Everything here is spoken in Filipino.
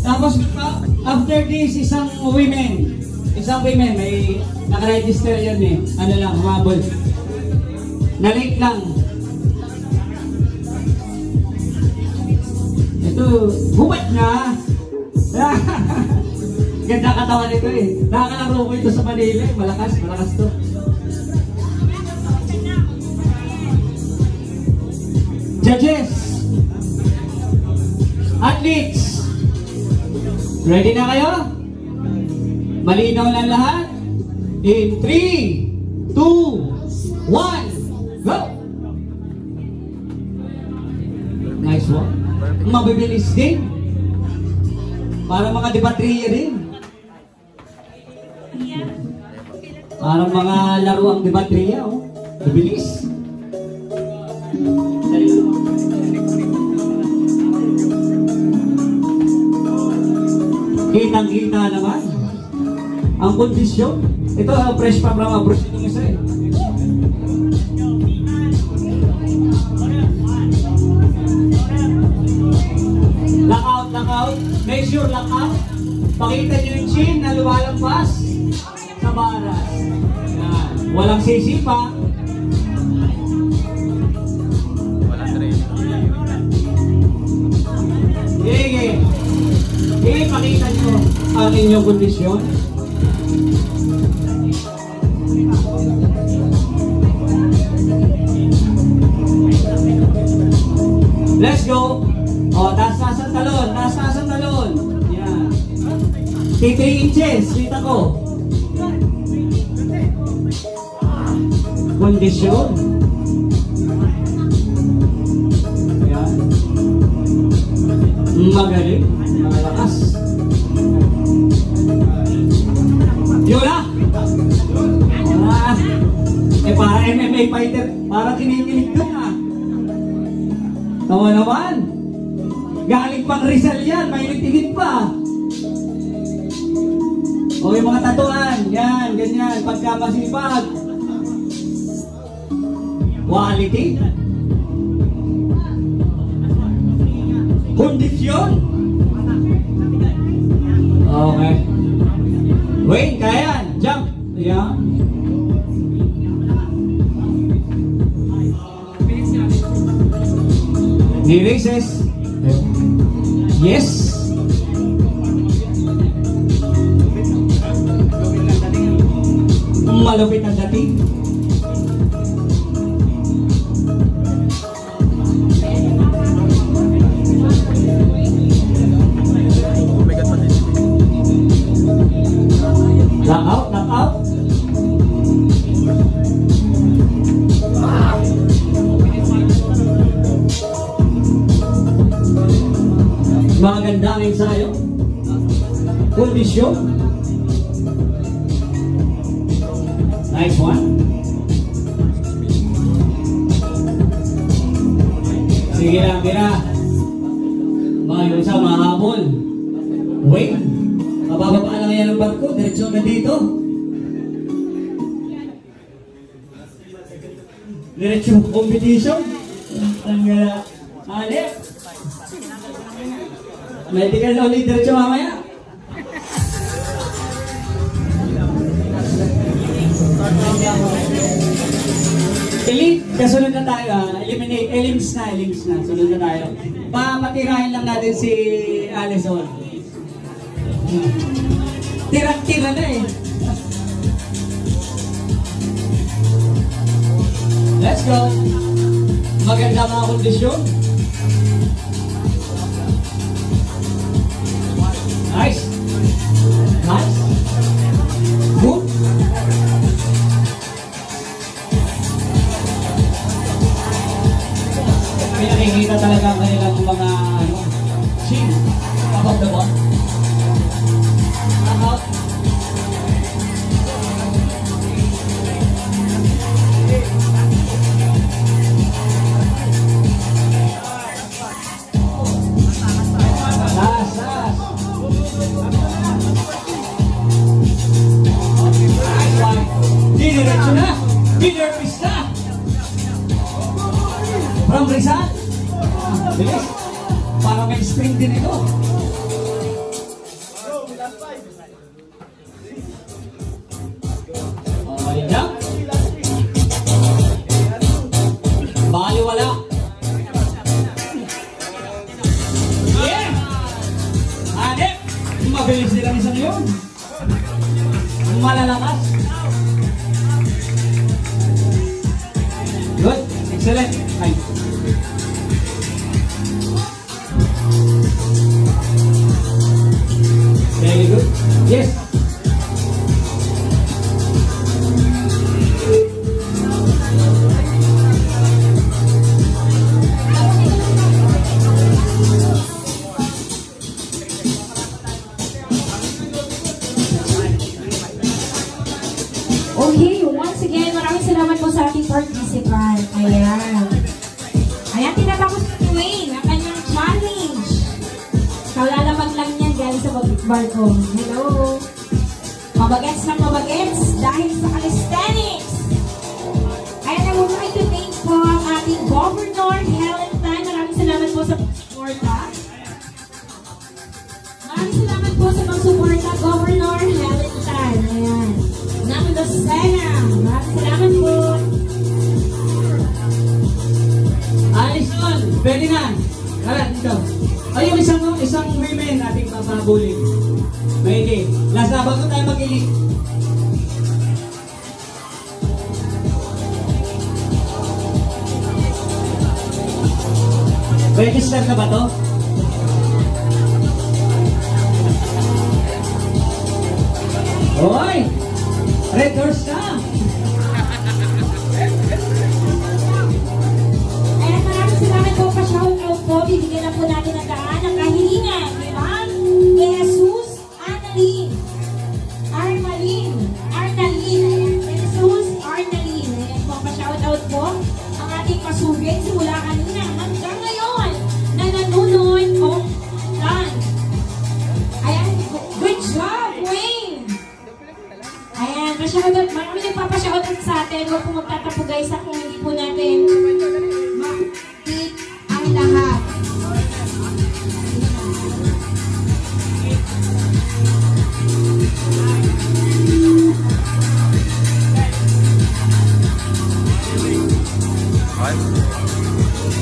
Tapos, after this, isang women, may nakaregister yan eh. Ano lang, humabol. Na-late lang. Ito, huwag na. Ganda katawan nito eh. Nakakalaro ko ito sa Manila eh. Malakas to. Judges, athletes, ready na kayo? Malinaw na lahat? In 3, 2, 1, go! Nice one. Mabibilis din. Para mga debatriya din. Parang mga laro ang debatriya, oh. Mabilis. Kitang-kita naman ang kondisyon. Ito, fresh pa from abroad itong isa eh. Lockout. Make sure lockout. Pakita nyo yung chin na lumalampas sa baras. Yan. Walang sisipa. Pakita nyo ang inyong kondisyon. Let's go. O, taas ang talon. Yan. 3 inches. Kita ko. Kondisyon. Yan. Magaling. Malakas. Yun na! Para MMA fighter, para kinikilig ka na. Tawa naman. Galing pang Rizal yan, may nagtigit pa. O yung mga tatuan, yan, ganyan, pagka masipag. Quality. Kondisyon. Okay. Wait, kaya yan. Jump. Yeah. Knee raises. Yes. Malupit ang dating. Knockout. Maganda ang ensayo. Kondisyon. Nice one. Sige lang, Mira. Yung isa mahabol. Wait. Mabababa lang yan ang barko. Diretso na dito. Diretso competition. Ang alip. Medical only diretso mamaya. Elite, kasunod na tayo. Elims na. Sunod na tayo. Matirahin lang natin si Alison. Tira na eh. Let's go. Maganda mga kondisyon. Nice. Good. Pinakikita talaga ang kanilang mga chin above the ball. Out. Diretso na! Winner pista! From Rizal! Bilis! Para may spring din ito! Bali jump. Bali wala. Yeah! Adep! Mabilis nilang isang yun. Malalakas. Good. Excellent. Ay. Very good. Yes. Okay, once again, maraming salamat po sa ating participant. Ayan. Ayan, tinatapos na ni Wayne ang kanyang challenge. Kaulalapag lang yan galing sa balkon. Hello. Mabagets na mabagets dahil sa calisthenics. Ayan, I would like to thank po ang ating Governor Helen Tan. Maraming salamat po sa pagsuporta. Maraming salamat po sa pagsuporta, Governor Helen Tan. Ayan. Ng Lucena. Maraming salamat po. Ayos nun. Pwede na. Tara, dito. Ay, yung isang women ating papabuling. Pwede. Last na, bago tayo mag-ilit. Register na ba to? Hoy! Red doors ka! Ayan, maraming salamat po pa-shout out po. Bibigyan na po natin ang daan ng kahilingan. Diba? Jesus Arnalyn. Jesus Arnalyn. Ayan po, pa-shout out po. Ang ating pasugid simula kanina hanggang ngayon na nanunod o dan. Ayan, good job, Wayne! Ayan, pa-shoutout. Marami nagpapa-shoutout sa atin. Huwag po magtatapugay sa kung hindi po natin ma-tip ang lahat.